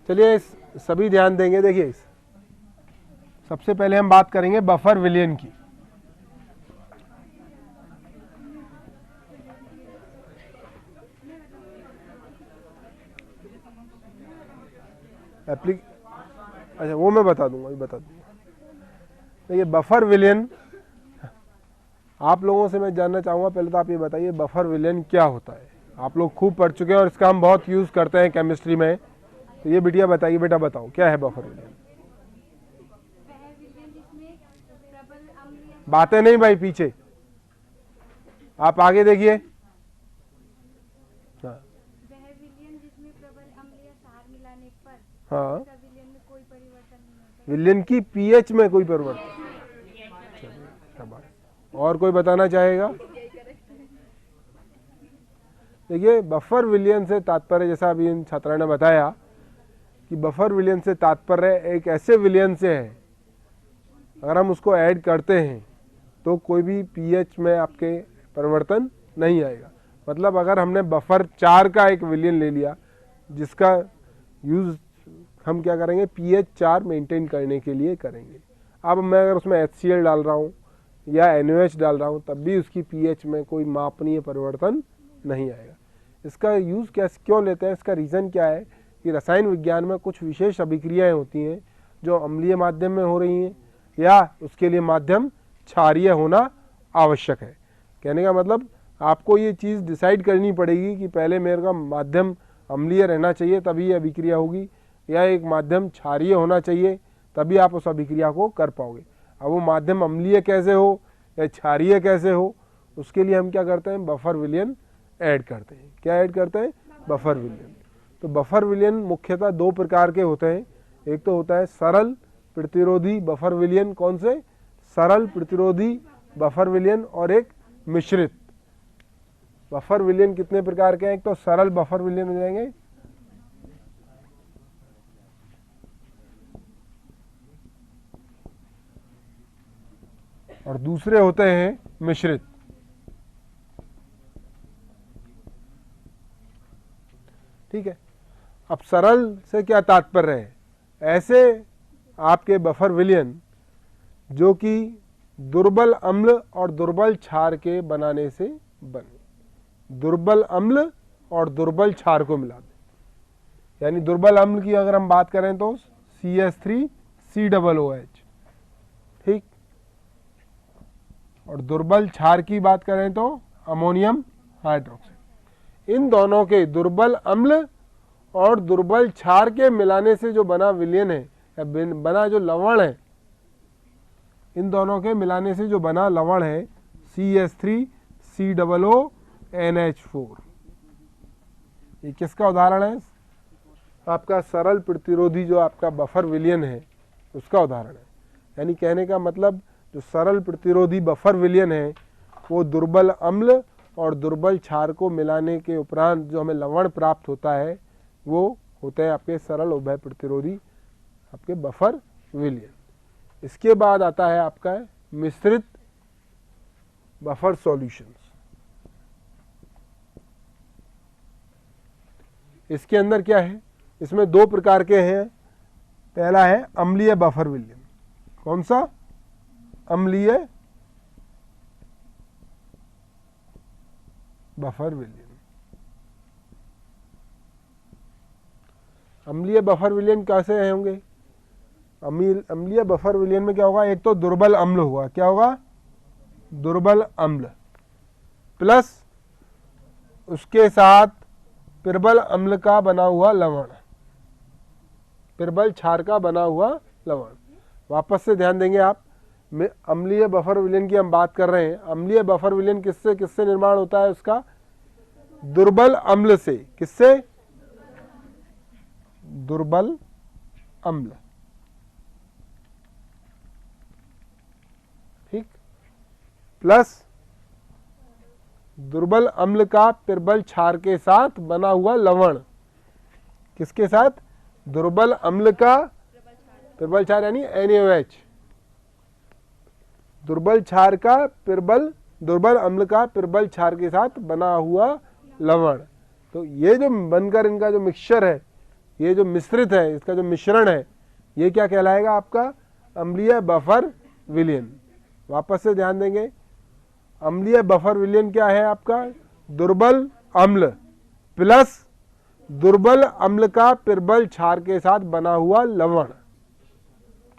चलिए सभी ध्यान देंगे। देखिए सबसे पहले हम बात करेंगे बफर विलयन की। अच्छा वो मैं बता दूंगा, देखिए बफर विलयन आप लोगों से मैं जानना चाहूँगा, पहले तो आप ये बताइए बफर विलयन क्या होता है। आप लोग खूब पढ़ चुके हैं और इसका हम बहुत यूज़ करते हैं केमिस्ट्री में। तो ये बिटिया बताइए, बेटा बताओ क्या है बफर विलयन। बातें नहीं भाई, पीछे आप आगे देखिए। हाँ हाँ, विलयन की पीएच में कोई परिवर्तन। और कोई बताना चाहेगा? देखिए बफर विलयन से तात्पर्य, जैसा अभी इन छात्रा ने बताया कि बफर विलयन से तात्पर्य एक ऐसे विलयन से है, अगर हम उसको ऐड करते हैं तो कोई भी पीएच में आपके परिवर्तन नहीं आएगा। मतलब अगर हमने बफर 4 का एक विलयन ले लिया जिसका यूज़ हम क्या करेंगे, पीएच 4 मेंटेन करने के लिए करेंगे। अब मैं अगर उसमें HCl डाल रहा हूँ या NaOH डाल रहा हूँ तब भी उसकी पीएच में कोई मापनीय परिवर्तन नहीं आएगा। इसका यूज़ क्यों लेते हैं, इसका रीज़न क्या है कि रसायन विज्ञान में कुछ विशेष अभिक्रियाएँ होती हैं जो अम्लीय माध्यम में हो रही हैं या उसके लिए माध्यम क्षारीय होना आवश्यक है। कहने का मतलब आपको ये चीज़ डिसाइड करनी पड़ेगी कि पहले मेरे का माध्यम अम्लीय रहना चाहिए तभी ये अभिक्रिया होगी, या एक माध्यम क्षारीय होना चाहिए तभी आप उस अभिक्रिया को कर पाओगे। अब वो माध्यम अम्लीय कैसे हो या क्षारीय कैसे हो, उसके लिए हम क्या करते हैं, बफर विलयन ऐड करते हैं। क्या ऐड करते हैं? बफर विलयन। तो बफर विलयन मुख्यतः 2 प्रकार के होते हैं। एक तो होता है सरल प्रतिरोधी बफर विलयन। कौन से? सरल प्रतिरोधी बफर विलयन। और एक मिश्रित बफर विलयन। कितने प्रकार के हैं? एक तो सरल बफर विलयन हो जाएंगे, और दूसरे होते हैं मिश्रित। ठीक है। अब सरल से क्या तात्पर्य है? ऐसे आपके बफर विलयन जो कि दुर्बल अम्ल और दुर्बल क्षार के बनाने से बने। दुर्बल अम्ल और दुर्बल क्षार को मिला दें। यानी दुर्बल अम्ल की अगर हम बात करें तो CH3COOH, ठीक। और दुर्बल क्षार की बात करें तो अमोनियम हाइड्रोक्साइड। इन दोनों के दुर्बल अम्ल और दुर्बल क्षार के मिलाने से जो बना विलयन है या बना जो लवण है, इन दोनों के मिलाने से जो बना लवण है CH3COONH4। ये किसका उदाहरण है? आपका सरल प्रतिरोधी जो आपका बफर विलयन है उसका उदाहरण है। यानी कहने का मतलब जो सरल प्रतिरोधी बफर विलयन है वो दुर्बल अम्ल और दुर्बल क्षार को मिलाने के उपरांत जो हमें लवण प्राप्त होता है वो होते हैं आपके सरल उभय प्रतिरोधी आपके बफर विलयन। इसके बाद आता है आपका मिश्रित बफर सॉल्यूशंस। इसके अंदर क्या है? इसमें 2 प्रकार के हैं। पहला है अम्लीय बफर विलयन। कौन सा? अम्लीय बफर विलयन। अम्लीय बफर विलयन कैसे होंगे? अम्लीय बफर विलयन में क्या होगा? एक तो दुर्बल अम्ल होगा। क्या होगा? दुर्बल अम्ल प्लस उसके साथ प्रबल अम्ल का बना हुआ लवण, प्रबल क्षार का बना हुआ लवण। वापस से ध्यान देंगे आप, अम्लीय बफर विलयन की हम बात कर रहे हैं। अम्लीय बफर विलयन किससे किससे निर्माण होता है? उसका दुर्बल अम्ल से। किससे? दुर्बल अम्ल, ठीक, प्लस दुर्बल अम्ल का प्रबल क्षार के साथ बना हुआ लवण। किसके साथ? दुर्बल अम्ल का प्रबल क्षार यानी NaOH। दुर्बल क्षार का दुर्बल अम्ल का प्रबल क्षार के साथ बना हुआ लवण। तो ये जो बनकर इनका जो मिक्सचर है ये जो मिश्रित है, इसका जो मिश्रण है, ये क्या कहलाएगा आपका? अम्लीय बफर विलयन। वापस से ध्यान देंगे, अम्लीय बफर विलयन क्या है आपका? दुर्बल अम्ल प्लस दुर्बल अम्ल का पिर्बल क्षार के साथ बना हुआ लवण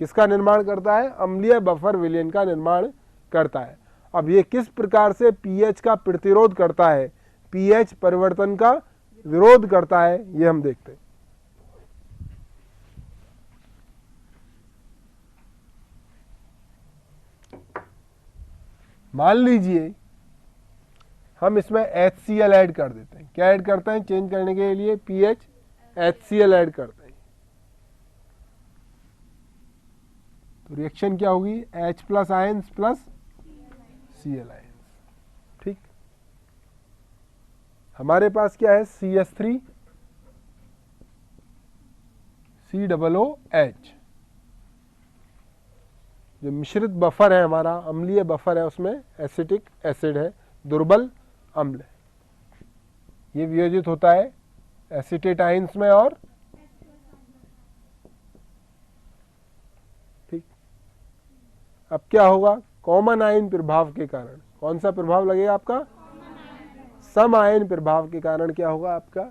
किसका निर्माण करता है? अम्लीय बफर विलयन का निर्माण करता है। अब ये किस प्रकार से पीएच का प्रतिरोध करता है, पीएच परिवर्तन का विरोध करता है, ये हम देखते हैं। मान लीजिए हम इसमें HCl ऐड कर देते हैं। क्या ऐड करते हैं? चेंज करने के लिए पीएच HCl ऐड करते हैं। तो रिएक्शन क्या होगी? H plus ions plus Cl ions. ठीक, हमारे पास क्या है? CH3 COOH। जो मिश्रित बफर है हमारा, अम्लीय बफर है, उसमें एसिटिक एसिड है, दुर्बल अम्ल है। ये वियोजित होता है एसीटेट आयंस में और ठीक। अब क्या होगा? कॉमन आयन प्रभाव के कारण, कौन सा प्रभाव लगेगा आपका? सम आयन प्रभाव के कारण क्या होगा आपका?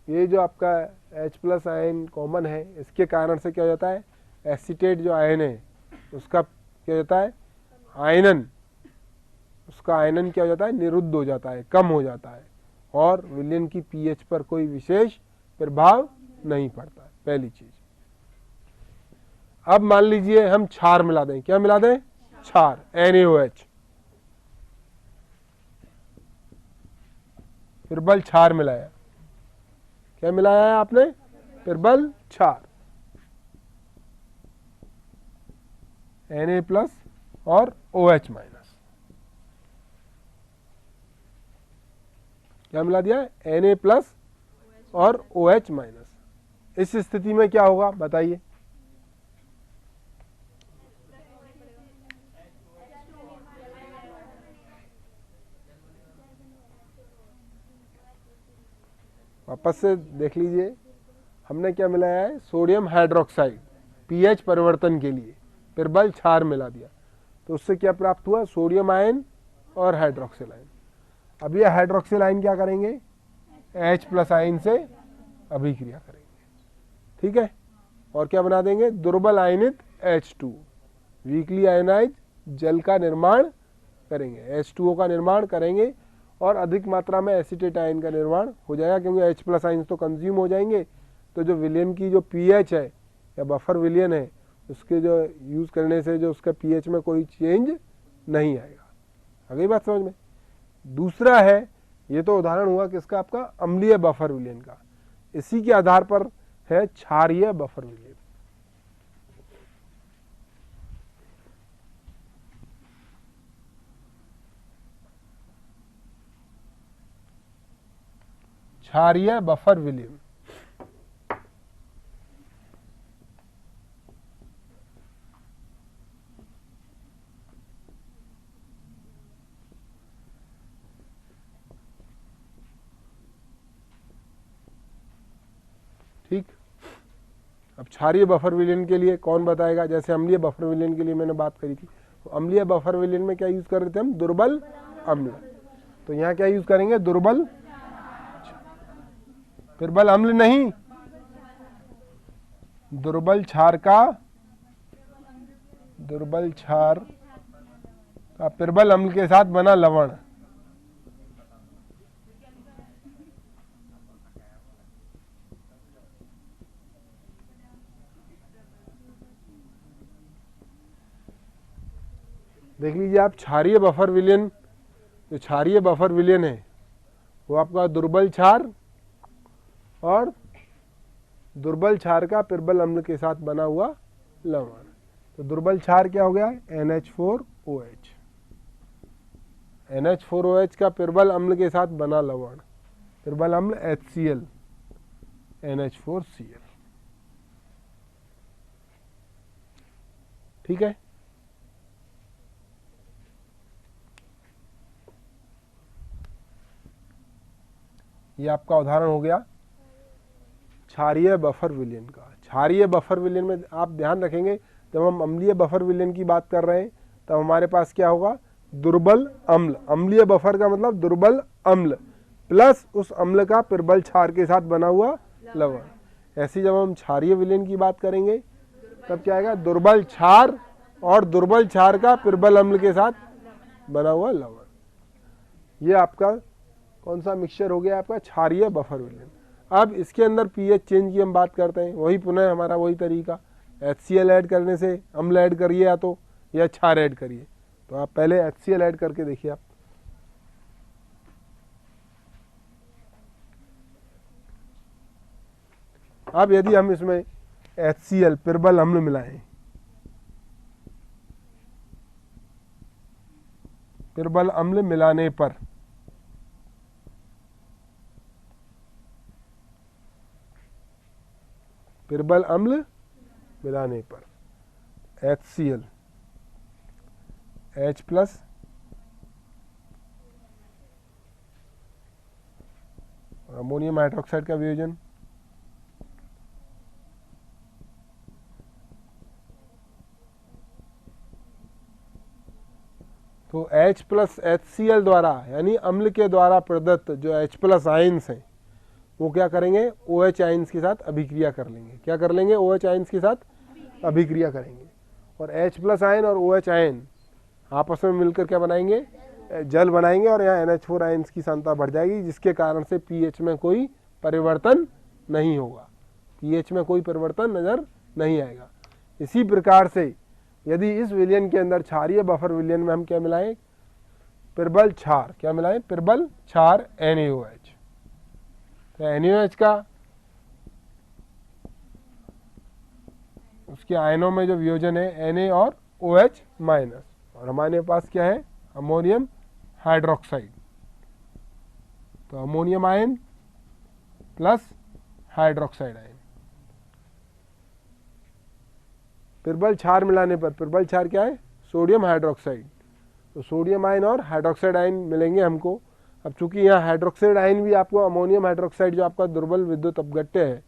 ये जो आपका H प्लस आयन कॉमन है, इसके कारण से क्या हो जाता है? एसीटेट जो आयन है उसका क्या हो जाता है? आयनन, उसका आयनन क्या हो जाता है? निरुद्ध हो जाता है, कम हो जाता है, और विलयन की पीएच पर कोई विशेष प्रभाव नहीं पड़ता है। पहली चीज। अब मान लीजिए हम क्षार मिला दें। क्या मिला दें? क्षार, NaOH। पिर्बल क्षार मिलाया। क्या मिलाया है आपने? पिर्बल क्षार, Na प्लस और OH माइनस। क्या मिला दिया? Na प्लस और OH माइनस। इस स्थिति में क्या होगा बताइए? वापस से देख लीजिए, हमने क्या मिलाया है? सोडियम हाइड्रोक्साइड, पीएच परिवर्तन के लिए पिर्बल क्षार मिला दिया। तो उससे क्या प्राप्त हुआ? सोडियम आयन और हाइड्रोक्सिल आयन। अब ये हाइड्रोक्सिल आयन क्या करेंगे? H प्लस आयन से अभिक्रिया करेंगे। ठीक है, और क्या बना देंगे? दुर्बल आयनित H2, वीकली आयनाइज जल का निर्माण करेंगे, H2O का निर्माण करेंगे, और अधिक मात्रा में एसीटेट आयन का निर्माण हो जाएगा, क्योंकि H प्लस आयन तो कंज्यूम हो जाएंगे। तो जो विलयन की जो पीएच है या बफर विलयन है, उसके जो यूज करने से जो उसका पीएच में कोई चेंज नहीं आएगा। आ गई बात समझ में? दूसरा है, ये तो उदाहरण हुआ किसका? आपका अम्लीय बफर विलयन का। इसी के आधार पर है क्षारीय बफर विलयन। क्षारीय बफर विलयन ठीक। अब क्षारीय बफर विलयन के लिए कौन बताएगा? जैसे अम्लीय बफर विलयन के लिए मैंने बात करी थी, तो अम्लीय बफर विलयन में क्या यूज कर रहे थे हम? दुर्बल अम्ल। तो यहाँ क्या यूज करेंगे? दुर्बल, पिर्बल अम्ल नहीं, दुर्बल क्षार का पिर्बल अम्ल के साथ बना लवण। देख लीजिए आप, क्षारीय बफर विलयन, जो क्षारीय बफर विलयन है वो आपका दुर्बल क्षार और दुर्बल क्षार का पिर्बल अम्ल के साथ बना हुआ लवण। तो दुर्बल क्षार क्या हो गया? NH4OH। NH4OH का पिर्बल अम्ल के साथ बना लवण, पिर्बल अम्ल HCl, NH4Cl। ठीक है, ये आपका उदाहरण हो गया क्षारीय बफर विलयन का। क्षारीय बफर विलयन में आप ध्यान रखेंगे, जब हम अम्लीय बफर विलयन की बात कर रहे हैं तब हमारे पास क्या होगा, दुर्बल अम्ल। अम्लीय बफर का मतलब दुर्बल अम्ल प्लस उस अम्ल का प्रबल क्षार के साथ बना हुआ लवण। ऐसे जब हम क्षारीय विलयन की बात करेंगे तब क्या आएगा, दुर्बल क्षार और दुर्बल क्षार का प्रबल अम्ल के साथ बना हुआ लवण। ये आपका कौन सा मिक्सचर हो गया, आपका क्षारीय बफर विलयन। अब इसके अंदर पीएच चेंज की हम बात करते हैं, वही पुनः हमारा वही तरीका, HCl ऐड करने से अम्ल ऐड करिए या क्षार ऐड करिए। तो आप पहले HCl ऐड करके देखिए आप। अब यदि हम इसमें HCl प्रबल अम्ल मिलाएं, प्रबल अम्ल मिलाने पर प्रबल अम्ल मिलाने पर HCl H plus ammonium hydroxide का वियोजन, तो H प्लस HCl द्वारा यानी अम्ल के द्वारा प्रदत्त जो H प्लस आयंस हैं वो क्या करेंगे, OH आयंस के साथ अभिक्रिया कर लेंगे। क्या कर लेंगे, OH आयंस के साथ अभिक्रिया करेंगे और H प्लस आयन और OH आयन आपस में मिलकर क्या बनाएंगे, जल बनाएंगे और यहाँ NH4 आयंस की सांद्रता बढ़ जाएगी, जिसके कारण से पीएच में कोई परिवर्तन नहीं होगा, पीएच में कोई परिवर्तन नजर नहीं आएगा। इसी प्रकार से यदि इस विलयन के अंदर क्षारीय बफर विलयन में हम क्या मिलाएं, प्रबल क्षार, क्या मिलाएं, प्रबल क्षार NaOH। तो NaOH का उसके आयनों में जो वियोजन है Na और OH माइनस, और हमारे पास क्या है, अमोनियम हाइड्रोक्साइड। तो ammonium ion plus hydroxide ion, प्रबल क्षार मिलाने पर प्रबल क्षार क्या है, सोडियम हाइड्रोक्साइड। तो सोडियम आयन और हाइड्रोक्साइड आयन मिलेंगे हमको। अब चूंकि यहाँ हाइड्रोक्साइड आयन भी आपको अमोनियम हाइड्रोक्साइड जो आपका दुर्बल विद्युत अपघट्य है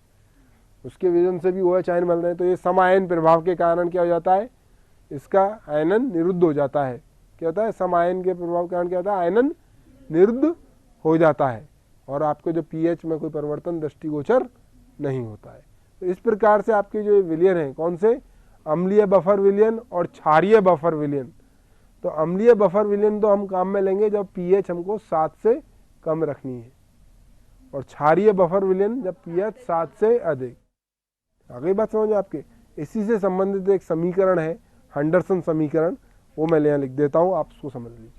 उसके विजन से भी OH आयन मिल रहे हैं, तो ये सम आयन प्रभाव के कारण क्या हो जाता है, इसका आयनन निरुद्ध हो जाता है। क्या होता है, सम आयन के प्रभाव के कारण क्या होता है, आयनन निरुद्ध हो जाता है और आपको जो पीएच में कोई परिवर्तन दृष्टिगोचर नहीं होता है। तो इस प्रकार से आपके जो विलयन है, कौन से, अम्लीय बफर विलयन और क्षारीय बफर विलयन। तो अम्लीय बफर विलयन तो हम काम में लेंगे जब पीएच हमको 7 से कम रखनी है, और क्षारीय बफर विलयन जब पीएच 7 से अधिक। आगे बात समझ आपके। इसी से संबंधित एक समीकरण है हंडरसन समीकरण, वो मैं यहाँ लिख देता हूँ, आप उसको समझ लीजिए।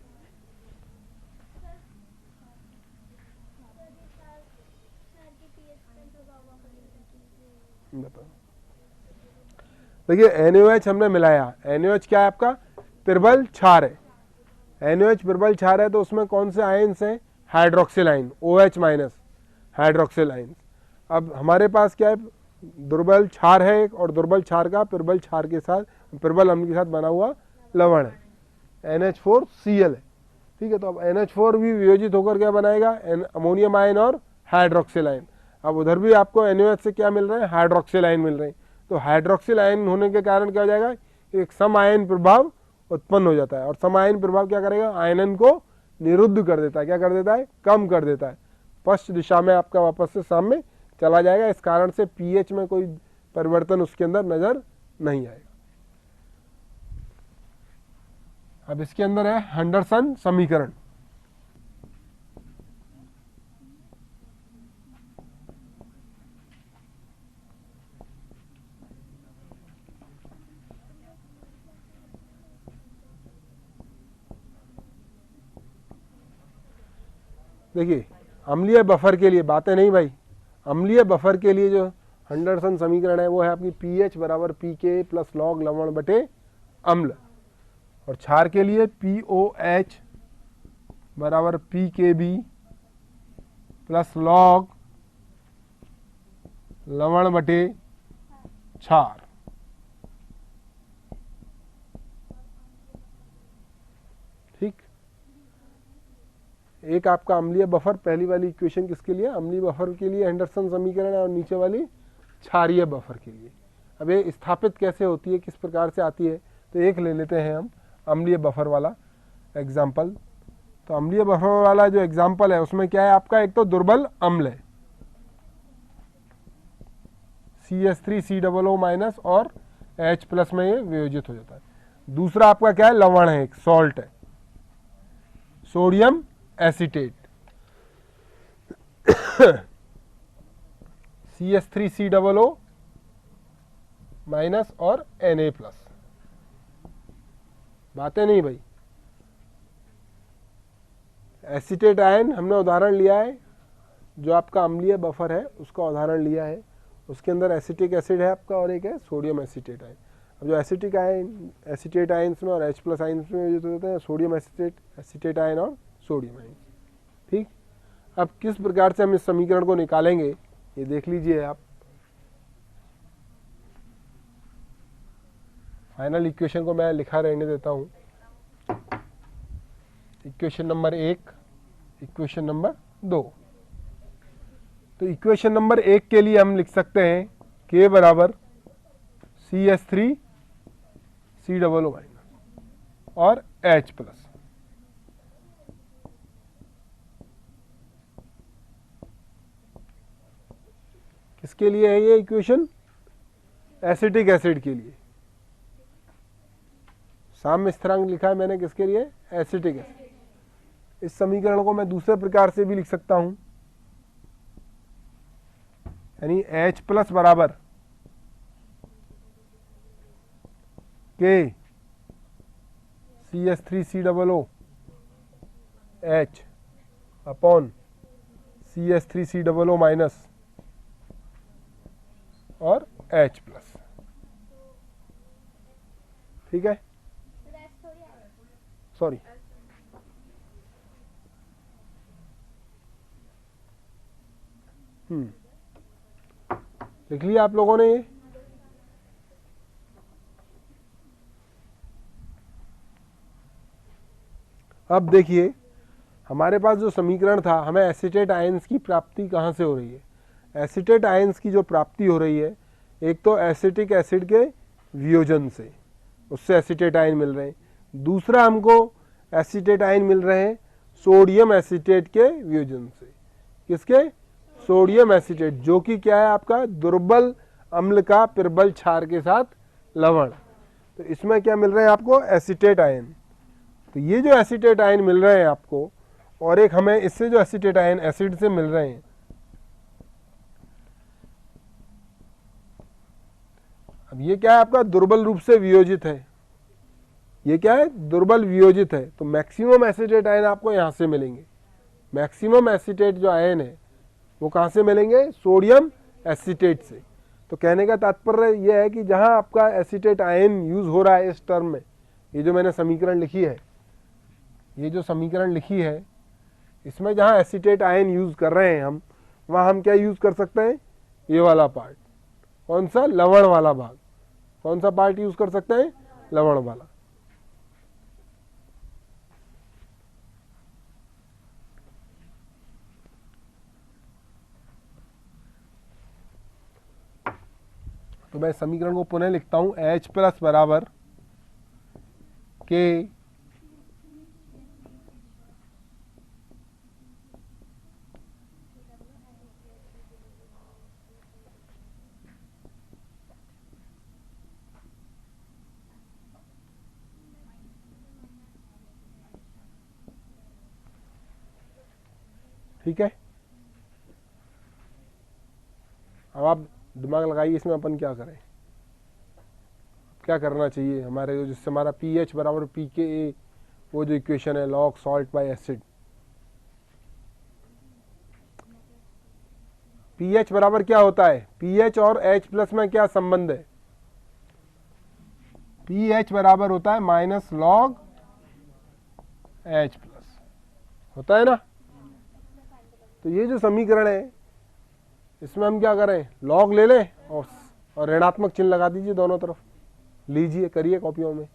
देखिए NaOH हमने मिलाया, NaOH क्या है आपका, प्रबल क्षार है। NaOH प्रबल क्षार है तो उसमें कौन से आयन्स हैं, hydroxyl ion, OH minus hydroxyl ion. अब हमारे पास क्या है, दुर्बल क्षार है एक, और दुर्बल क्षार का प्रबल क्षार के साथ, प्रबल अम्ल के साथ बना हुआ लवण है, NH4Cl है। ठीक है, तो अब NH4 भी वियोजित होकर क्या बनाएगा, अमोनियम आयन और हाइड्रोक्सिल आयन। अब उधर भी आपको NaOH से क्या मिल रहे हैं, हाइड्रोक्सिल आयन मिल रहे हैं। तो हाइड्रोक्सिल आयन होने के कारण क्या हो जाएगा, एक सम आयन प्रभाव उत्पन्न हो जाता है, और सम आयन प्रभाव क्या करेगा, आयनन को निरुद्ध कर देता है। क्या कर देता है, कम कर देता है, पश्च दिशा में आपका वापस से सामने चला जाएगा। इस कारण से पीएच में कोई परिवर्तन उसके अंदर नजर नहीं आएगा। अब इसके अंदर है हंडरसन समीकरण। देखिए अम्लीय बफर के लिए बातें नहीं भाई, अम्लीय बफर के लिए जो हंडरसन समीकरण है वो है आपकी पीएच बराबर पीके प्लस लॉग लवण बटे अम्ल, और क्षार के लिए POH बराबर PKB प्लस लॉग लवण बटे क्षार। ठीक, एक आपका अम्लीय बफर, पहली वाली इक्वेशन किसके लिए, अम्लीय बफर के लिए एंडरसन समीकरण है, और नीचे वाली क्षारीय बफर के लिए। अब ये स्थापित कैसे होती है, किस प्रकार से आती है, तो एक ले लेते हैं हम अम्लीय बफर वाला एग्जाम्पल। तो अम्लीय बफर वाला जो एग्जाम्पल है उसमें क्या है आपका, एक तो दुर्बल अम्ल है CH3COO माइनस और H प्लस में ये वियोजित हो जाता है। दूसरा आपका क्या है, लवण है, एक सॉल्ट है, सोडियम एसीटेट CH3COO माइनस और Na प्लस। बातें नहीं भाई, एसीटेट आयन हमने उदाहरण लिया है, जो आपका अम्लीय बफर है उसका उदाहरण लिया है, उसके अंदर एसिटिक एसिड है आपका और एक है सोडियम एसीटेट आयन। अब जो एसिटिक आयन एसीटेट आयन्स में और H प्लस आयन्स में जो होते हैं सोडियम एसीटेट आयन और सोडियम आयन। ठीक, अब किस प्रकार से हम इस समीकरण को निकालेंगे ये देख लीजिए आप। फाइनल इक्वेशन को मैं लिखा रहने देता हूँ, इक्वेशन नंबर 1, इक्वेशन नंबर 2। तो इक्वेशन नंबर 1 के लिए हम लिख सकते हैं K बराबर CH3COO माइनस और H प्लस। किसके लिए है ये इक्वेशन, एसिटिक एसिड के लिए। साम्य स्थिरांक लिखा है मैंने किसके लिए, एसिटिक एसिड। इस समीकरण को मैं दूसरे प्रकार से भी लिख सकता हूं, यानी H प्लस बराबर K CH3COO H upon CH3COO minus और H प्लस। ठीक है, सॉरी लिख लिया आप लोगों ने ये। अब देखिए हमारे पास जो समीकरण था, हमें एसीटेट आयन्स की प्राप्ति कहाँ से हो रही है। एसीटेट आयन्स की जो प्राप्ति हो रही है, एक तो एसिटिक एसिड के वियोजन से, उससे एसीटेट आयन मिल रहे हैं। दूसरा हमको एसीटेट आयन मिल रहे हैं सोडियम एसीटेट के वियोजन से। किसके, सोडियम एसीटेट, जो कि क्या है आपका दुर्बल अम्ल का प्रबल क्षार के साथ लवण। तो इसमें क्या मिल रहे हैं आपको, एसीटेट आयन। तो ये जो एसीटेट आयन मिल रहे हैं आपको, और एक हमें इससे जो एसीटेट आयन एसिड से मिल रहे हैं, अब ये क्या है आपका दुर्बल रूप से वियोजित है, ये क्या है दुर्बल वियोजित है। तो मैक्सिमम एसीटेट आयन आपको यहां से मिलेंगे। मैक्सिमम एसीटेट जो आयन है वो कहां से मिलेंगे, सोडियम एसीटेट से। तो कहने का तात्पर्य यह है कि जहां आपका एसीटेट आयन यूज हो रहा है इस टर्म में, ये जो मैंने समीकरण लिखी है, ये जो समीकरण लिखी है, इसमें जहां एसीटेट आयन यूज कर रहे हैं हम, वहां हम क्या यूज कर सकते हैं, ये वाला पार्ट। कौन सा, लवण वाला भाग। कौन सा पार्ट यूज कर सकते हैं, लवण वाला। तो मैं समीकरण को पुनः लिखता हूं, H प्लस बराबर K ठीक है। अब आप दिमाग लगाइए इसमें अपन क्या करें, क्या करना चाहिए हमारे, जिससे हमारा pH बराबर pKa, वो जो इक्वेशन है log salt bye acid, pH बराबर क्या होता है, pH और H प्लस में क्या संबंध है, pH बराबर होता है माइनस लॉग H प्लस, होता है ना। तो ये जो समीकरण है इसमें हम क्या करें, लॉग ले लें और ऋणात्मक चिन्ह लगा दीजिए दोनों तरफ, लीजिए करिए कॉपियों में।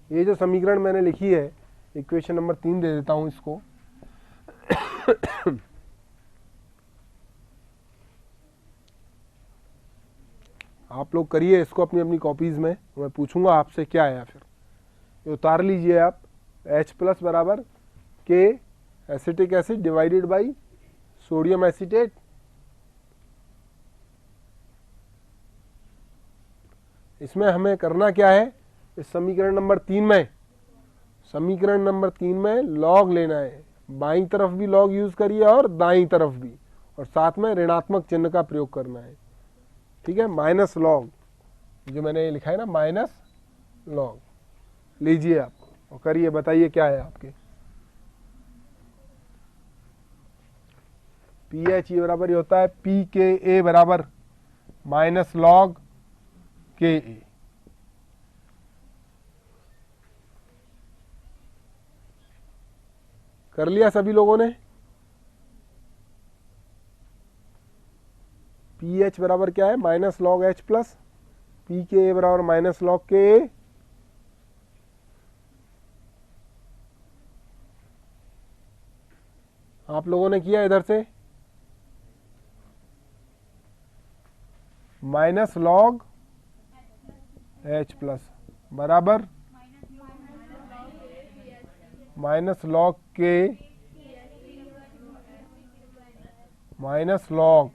ये जो समीकरण मैंने लिखी है, इक्वेशन नंबर 3 दे देता हूं इसको। आप लोग करिए इसको अपनी अपनी कॉपीज़ में, मैं पूछूंगा आपसे क्या आया फिर ये उतार लीजिए आप। H प्लस बराबर के acetic acid divided by sodium acetate. इसमें हमें करना क्या है, इस समीकरण नंबर 3 में, समीकरण नंबर 3 में लॉग लेना है, बाईं तरफ भी लॉग यूज करिए और दाईं तरफ भी, और साथ में ऋणात्मक चिन्ह का प्रयोग करना है, ठीक है। माइनस लॉग जो मैंने लिखा है ना, माइनस लॉग लीजिए आप और करिए, बताइए क्या है आपके। पीएच ये बराबर होता है पी के ए बराबर माइनस लॉग के ए। कर लिया सभी लोगों ने। पी एच बराबर क्या है, minus log H plus P K ए बराबर माइनस लॉग के ए। आप लोगों ने किया इधर से माइनस लॉग एच प्लस बराबर माइनस लॉग के माइनस लॉग,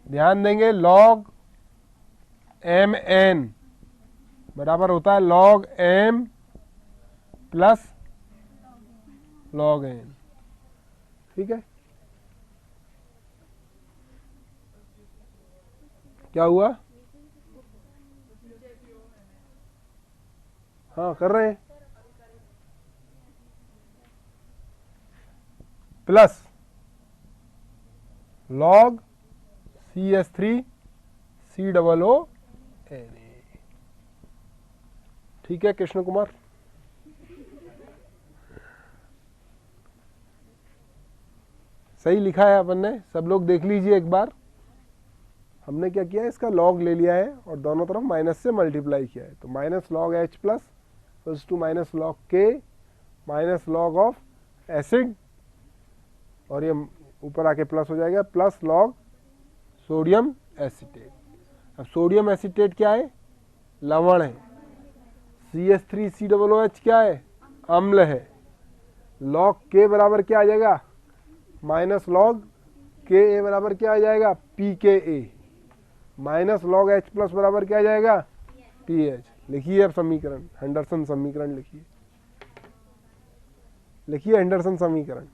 ध्यान देंगे लॉग एम एन बराबर होता है log M plus log N, ठीक है। क्या हुआ, हाँ कर रहे हैं, plus log CH3 COO Na, ठीक है कृष्ण कुमार। सही लिखा है अपन ने, सब लोग देख लीजिए एक बार। हमने क्या किया है, इसका लॉग ले लिया है और दोनों तरफ माइनस से मल्टीप्लाई किया है, तो minus log H plus two minus log के माइनस लॉग ऑफ एसिड, और ये ऊपर आके प्लस हो जाएगा प्लस लॉग सोडियम एसीटेट। अब सोडियम एसीटेट क्या है, लवण है। CH3 COOH क्या है, अम्ल है। लॉग के बराबर क्या आ जाएगा, माइनस लॉग के ए बराबर क्या आ जाएगा, पी के ए, माइनस लॉग एच प्लस बराबर क्या आ जाएगा, पी एच। लिखिए अब समीकरण, हेंडरसन समीकरण लिखिए, लिखिए हेंडरसन समीकरण।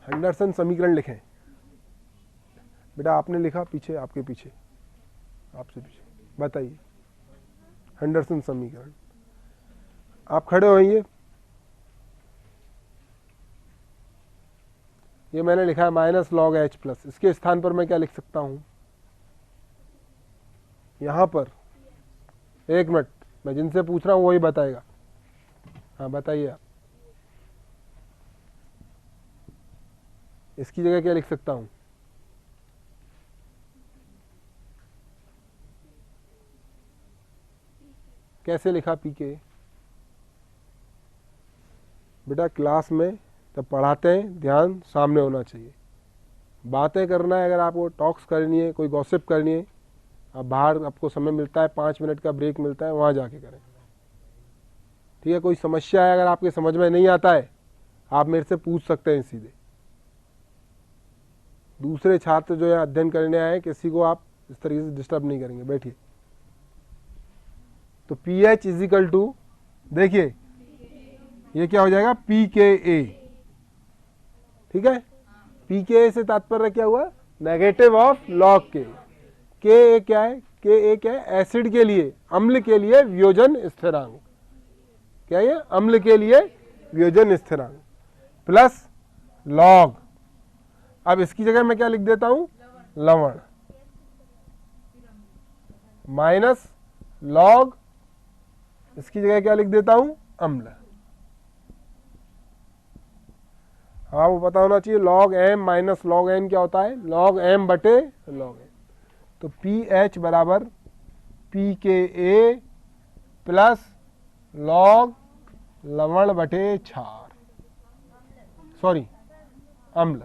हेंडरसन समीकरण लिखें बेटा, आपने लिखा पीछे, आपके पीछे, आपसे पीछे, बताइए हेंडरसन समीकरण। आप खड़े होइए, ये मैंने लिखा है माइनस लॉग एच प्लस, इसके स्थान पर मैं क्या लिख सकता हूं, यहां पर, एक मिनट, मैं जिनसे पूछ रहा हूं वही बताएगा। हाँ बताइए आप, इसकी जगह क्या लिख सकता हूं, कैसे लिखा पीके। बेटा क्लास में जब पढ़ाते हैं ध्यान सामने होना चाहिए, बातें करना है, अगर आपको टॉक्स करनी है, कोई गॉसिप करनी है, आप बाहर, आपको समय मिलता है 5 मिनट का ब्रेक मिलता है, वहाँ जाके करें, ठीक है। कोई समस्या है अगर आपके समझ में नहीं आता है, आप मेरे से पूछ सकते हैं सीधे। दूसरे छात्र जो है अध्ययन करने आए, किसी को आप इस तरीके से डिस्टर्ब नहीं करेंगे, बैठिए। तो पी एच इजिकल टू, देखिए ये क्या हो जाएगा, पी के ए, ठीक है। पी के ए से तात्पर्य क्या हुआ, नेगेटिव ऑफ लॉग के ए क्या है, के ए क्या है, एसिड के लिए, अम्ल के लिए वियोजन स्थिरांक, क्या है, अम्ल के लिए वियोजन स्थिरांक, प्लस लॉग, अब इसकी जगह मैं क्या लिख देता हूं, लवण, माइनस लॉग, इसकी जगह क्या लिख देता हूं, अम्ल। हाँ वो पता होना चाहिए, log M minus log N क्या होता है, लॉग एम बटे लॉग एन। तो पी एच बराबर P K A plus log लवण बटे क्षार, सॉरी अम्ल।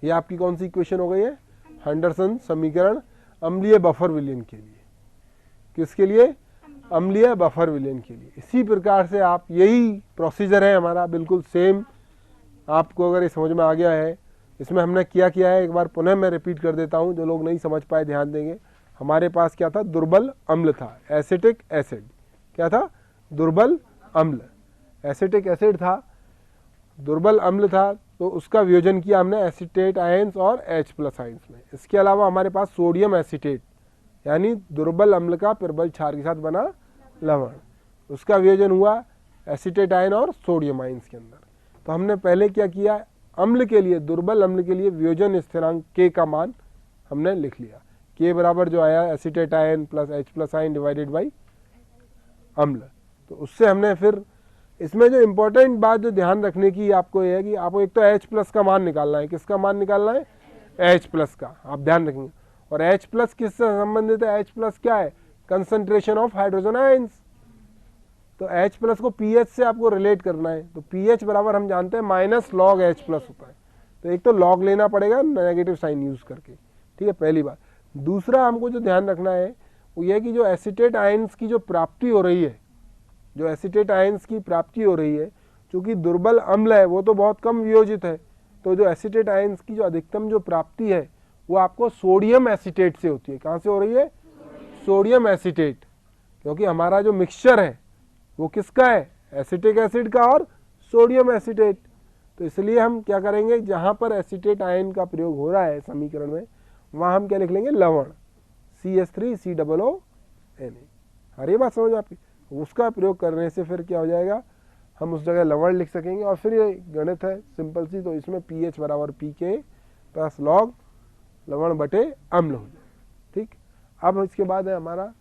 ये आपकी कौन सी इक्वेशन हो गई है? हेंडरसन समीकरण अम्लीय बफर विलयन के लिए। किसके लिए? अम्लीय बफर विलयन के लिए। इसी प्रकार से आप, यही प्रोसीजर है हमारा, बिल्कुल सेम। आपको अगर ये समझ में आ गया है, इसमें हमने क्या किया है एक बार पुनः मैं रिपीट कर देता हूं, जो लोग नहीं समझ पाए ध्यान देंगे। हमारे पास क्या था? दुर्बल अम्ल था, एसिटिक एसिड। क्या था? दुर्बल अम्ल, एसिटिक एसिड था, दुर्बल अम्ल था, तो उसका वियोजन किया हमने एसिटेट आयंस और H+ आयंस में। इसके अलावा हमारे पास सोडियम एसिटेट यानी दुर्बल अम्ल का प्रबल क्षार के साथ बना लवण, उसका वियोजन हुआ एसिटेट आयन और सोडियम आयंस के अंदर। तो हमने पहले क्या किया? अम्ल के लिए, दुर्बल अम्ल के लिए वियोजन स्थिरांक K का मान हमने लिख लिया। K बराबर जो आया acetate ion plus H+ ion divided by अम्ल। तो उससे हमने फिर, इसमें जो इम्पोर्टेंट बात जो ध्यान रखने की आपको ये है कि आपको एक तो H+ का मान निकालना है। किसका मान निकालना है? H+ का, आप ध्यान रखेंगे। और H+ किससे संबंधित है? H+ क्या है? Concentration of hydrogen ions. तो H+ को pH से आपको रिलेट करना है। तो pH बराबर हम जानते हैं माइनस लॉग H+ होता है। तो एक तो लॉग लेना पड़ेगा नेगेटिव साइन यूज करके, ठीक है, पहली बात। दूसरा हमको जो ध्यान रखना है वो ये कि जो एसिटेट आयंस की जो प्राप्ति हो रही है, जो एसिटेट आयंस की प्राप्ति हो रही है, चूंकि दुर्बल अम्ल है वो तो बहुत कम वियोजित है, तो जो एसिटेट आयंस की जो अधिकतम जो प्राप्ति है वो आपको सोडियम एसिटेट से होती है। कहाँ से हो रही है? सोडियम एसिटेट, क्योंकि हमारा जो मिक्सचर है वो किसका है? एसिटिक एसिड का और सोडियम एसिटेट। तो इसलिए हम क्या करेंगे, जहाँ पर एसिटेट आयन का प्रयोग हो रहा है समीकरण में, वहाँ हम क्या लिख लेंगे? लवण, CH3COO Na। हर ये बात समझ आपकी? उसका प्रयोग करने से फिर क्या हो जाएगा, हम उस जगह लवण लिख सकेंगे। और फिर ये गणित है सिंपल सी, तो इसमें pH बराबर PK प्लस लॉग लवण बटे अम्ल हो जाए, ठीक। अब इसके बाद है हमारा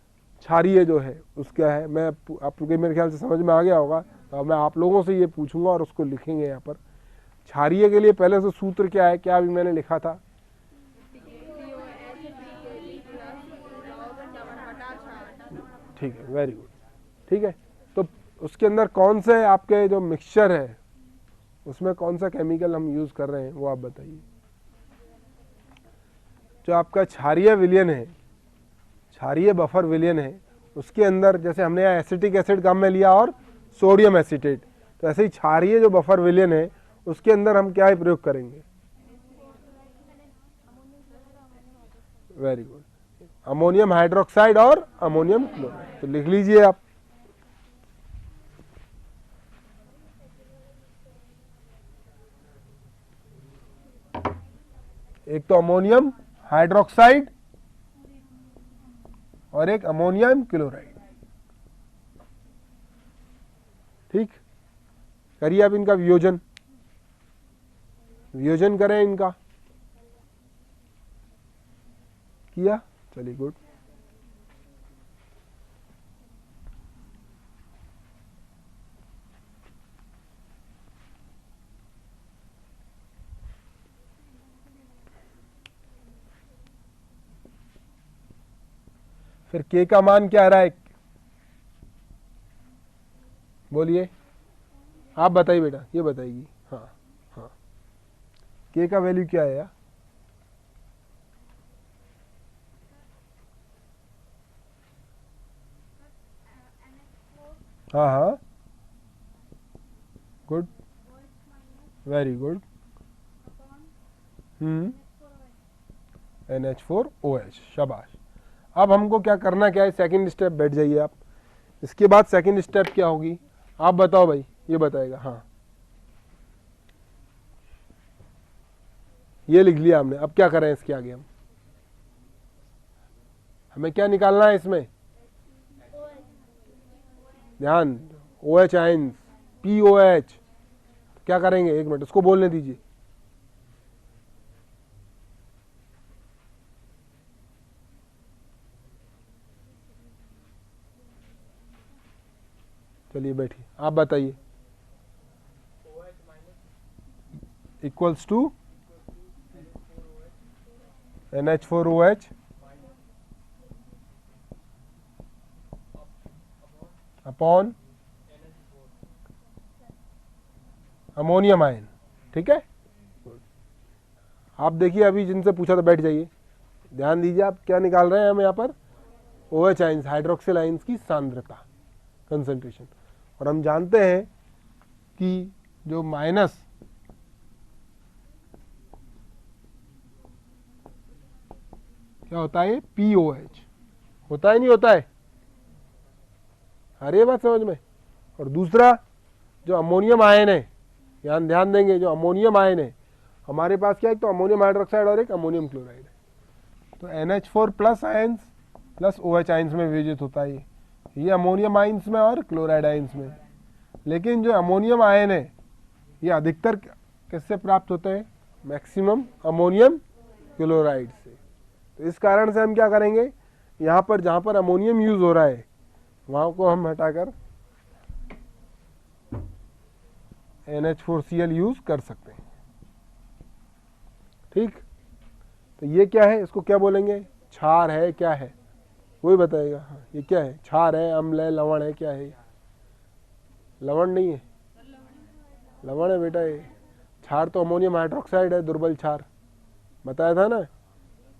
क्षारीय जो है उसका है, मैं आपको मेरे ख्याल से समझ में आ गया होगा, तो मैं आप लोगों से ये पूछूंगा और उसको लिखेंगे यहाँ पर। क्षारीय के लिए पहले से सूत्र क्या है, क्या अभी मैंने लिखा था? ठीक है, वेरी गुड, ठीक है। तो उसके अंदर कौन से आपके जो मिक्सचर है उसमें कौन सा केमिकल हम यूज कर रहे हैं वो आप बताइए। जो आपका क्षारीय विलयन है, क्षारीय बफर विलयन है, उसके अंदर जैसे हमने यहाँ एसिटिक एसिड काम में लिया और सोडियम एसिटेट, तो ऐसे ही क्षारीय जो बफर विलयन है उसके अंदर हम क्या प्रयोग करेंगे? वेरी गुड, अमोनियम हाइड्रोक्साइड और अमोनियम क्लोराइड। तो लिख लीजिए आप, एक तो अमोनियम हाइड्रोक्साइड और एक अमोनियम क्लोराइड, ठीक। करिए आप इनका वियोजन, वियोजन करें इनका। किया? चलिए गुड। फिर K का मान क्या आ रहा है? बोलिए, आप बताइए बेटा, ये बताइए। हाँ हाँ, K का वैल्यू क्या है? हाँ हाँ, गुड, वेरी गुड। NH4OH, शाबाश। अब हमको क्या करना क्या है? सेकंड स्टेप, बैठ जाइए आप। इसके बाद सेकंड स्टेप क्या होगी आप बताओ भाई, ये बताएगा। हाँ, ये लिख लिया हमने। अब क्या करें इसके आगे? हमें क्या निकालना है इसमें? ध्यान, OH आयंस, POH। क्या करेंगे? एक मिनट, उसको बोलने दीजिए। चलिए बैठिए, आप बताइए। Equals to NH4OH upon ammonium ion. ठीक है, आप देखिए अभी जिनसे पूछा था बैठ जाइए, ध्यान दीजिए आप क्या निकाल रहे हैं हम यहाँ पर, OH आइंस, हाइड्रोक्सिल आइंस की सांद्रता, कंसंट्रेशन। और हम जानते हैं कि जो माइनस क्या होता है, POH होता है नहीं होता है, आ रही है बात समझ में। और दूसरा जो अमोनियम आयन है, ध्यान देंगे, जो अमोनियम आयन है हमारे पास क्या है, एक तो अमोनियम हाइड्रोक्साइड और एक अमोनियम क्लोराइड है। तो NH4 plus ions plus OH ions में विभाजित होता है ये अमोनियम आयंस में और क्लोराइड आयंस में। लेकिन जो अमोनियम आयन है ये अधिकतर किससे प्राप्त होते हैं, मैक्सिमम अमोनियम क्लोराइड से। तो इस कारण से हम क्या करेंगे, यहाँ पर जहाँ पर अमोनियम यूज हो रहा है वहाँ को हम हटाकर NH4Cl यूज कर सकते हैं। ठीक, तो ये क्या है, इसको क्या बोलेंगे, क्षार है, क्या है वही बताएगा। हाँ, ये क्या है, क्षार है, अम्ल है, लवण है, क्या है, लवण नहीं है, लवण है बेटा ये। क्षार तो अमोनियम हाइड्रोक्साइड है, दुर्बल क्षार, बताया था ना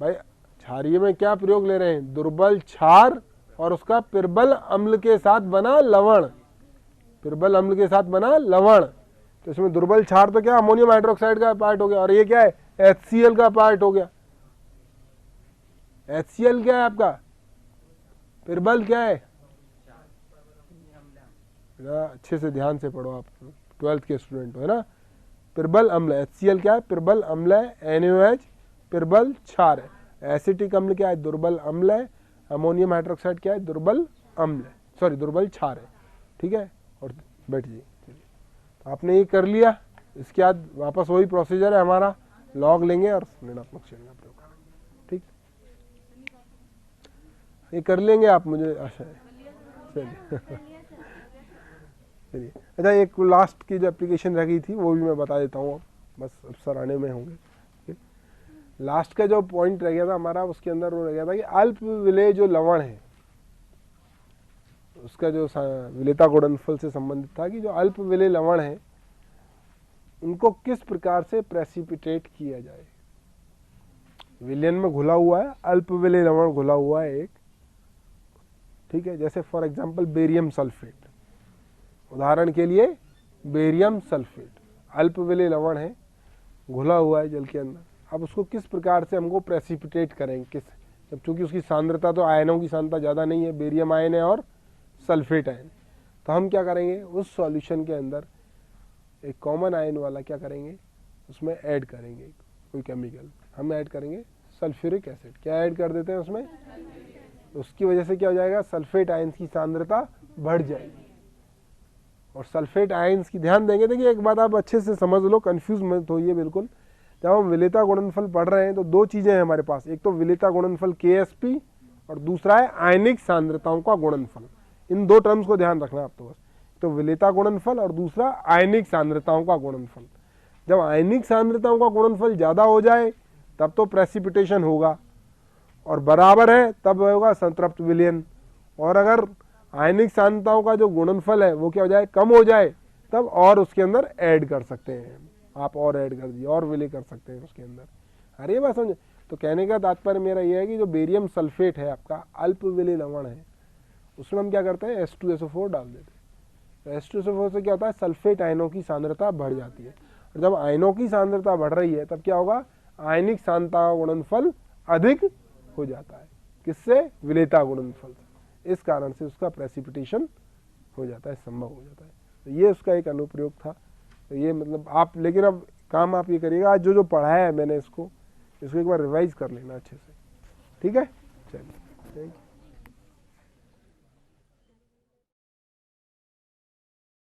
भाई। क्षारीय में क्या प्रयोग ले रहे हैं, दुर्बल क्षार और उसका पिर्बल अम्ल के साथ बना लवण, पिर्बल अम्ल के साथ बना लवण। तो इसमें दुर्बल क्षार तो क्या अमोनियम हाइड्रोक्साइड का पार्ट हो गया, और ये क्या है, HCl का पार्ट हो गया। HCl क्या है आपका, पिर्बल क्या है, अच्छे से ध्यान से पढ़ो, आप 12th के स्टूडेंट हो है ना। पिर्बल अम्ल, HCl क्या है, पिर्बल अम्ल है, NaOH पिर्बल क्षार है, एसिटिक अम्ल क्या है, दुर्बल अम्ल है, अमोनियम हाइड्रोक्साइड क्या है, दुर्बल अम्ल है, सॉरी दुर्बल क्षार है। ठीक है, और बैठिए, तो आपने ये कर लिया। इसके बाद वापस वही प्रोसीजर है हमारा, लॉग लेंगे और ऋणात्मक श्रेणी का प्रयोग करेंगे। ठीक, ये कर लेंगे आप, मुझे आशा है। चलिए चलिए, अच्छा एक लास्ट की जो एप्लीकेशन रह गई थी वो भी मैं बता देता हूँ, बस अब सर आने में होंगे। लास्ट का जो पॉइंट रह गया था हमारा, उसके अंदर वो रह गया था कि अल्प विलेय जो लवण है उसका जो विलेयता गुणनफल से संबंधित था, कि जो अल्प विलेय लवण है उनको किस प्रकार से प्रेसिपिटेट किया जाए। विलयन में घुला हुआ है, अल्प विलेय लवण घुला हुआ है एक, ठीक है, जैसे फॉर एग्जांपल बेरियम सल्फेट, उदाहरण के लिए बेरियम सल्फेट अल्प विलेय लवण है, घुला हुआ है जल के अंदर। अब उसको किस प्रकार से हमको प्रेसिपिटेट करेंगे, किस, जब चूंकि उसकी सांद्रता तो आयनों की सांद्रता ज़्यादा नहीं है, बेरियम आयन है और सल्फेट आयन, तो हम क्या करेंगे, उस सॉल्यूशन के अंदर एक कॉमन आयन वाला क्या करेंगे, उसमें ऐड करेंगे कोई केमिकल, हम ऐड करेंगे सल्फ्यूरिक एसिड। क्या ऐड कर देते हैं उसमें, उसकी वजह से क्या हो जाएगा, सल्फेट आयंस की सांद्रता बढ़ जाएगी। और सल्फेट आयंस की ध्यान देंगे, देखिए एक बात आप अच्छे से समझ लो, कंफ्यूज मत होइए बिल्कुल। जब हम विलेयता गुणनफल पढ़ रहे हैं तो दो चीजें हैं हमारे पास, एक तो विलेयता गुणनफल KSP और दूसरा है आयनिक सांद्रताओं का गुणनफल। इन दो टर्म्स को ध्यान रखना आप तो बस, तो विलेयता गुणनफल और दूसरा आयनिक सांद्रताओं का गुणनफल। जब आयनिक सांद्रताओं का गुणनफल ज्यादा हो जाए तब तो प्रेसिपिटेशन होगा, और बराबर है तब होगा संतृप्त विलयन। और अगर आयनिक सांद्रताओं का जो गुणनफल है वो क्या हो जाए, कम हो जाए, तब और उसके अंदर ऐड कर सकते हैं आप, और ऐड कर दीजिए और विलय कर सकते हैं उसके अंदर। अरे बात समझे, तो कहने का तात्पर्य मेरा ये है कि जो बेरियम सल्फेट है आपका अल्प विलय लवण है, उसमें हम क्या करते हैं, H2SO4 डाल देते हैं। तो H2SO4 से क्या होता है, सल्फेट आयनों की सांद्रता बढ़ जाती है, और जब आयनों की सांद्रता बढ़ रही है तब क्या होगा, आयनिक सांद्रता का गुणनफल अधिक हो जाता है, किससे, विलेयता गुणनफल से। इस कारण से उसका प्रेसिपिटेशन हो जाता है, संभव हो जाता है। तो ये उसका एक अनुप्रयोग था। तो ये मतलब आप, लेकिन अब काम आप ये करिएगा, आज जो जो पढ़ाया है मैंने इसको एक बार रिवाइज कर लेना अच्छे से, ठीक है। चलिए, थैंक यू।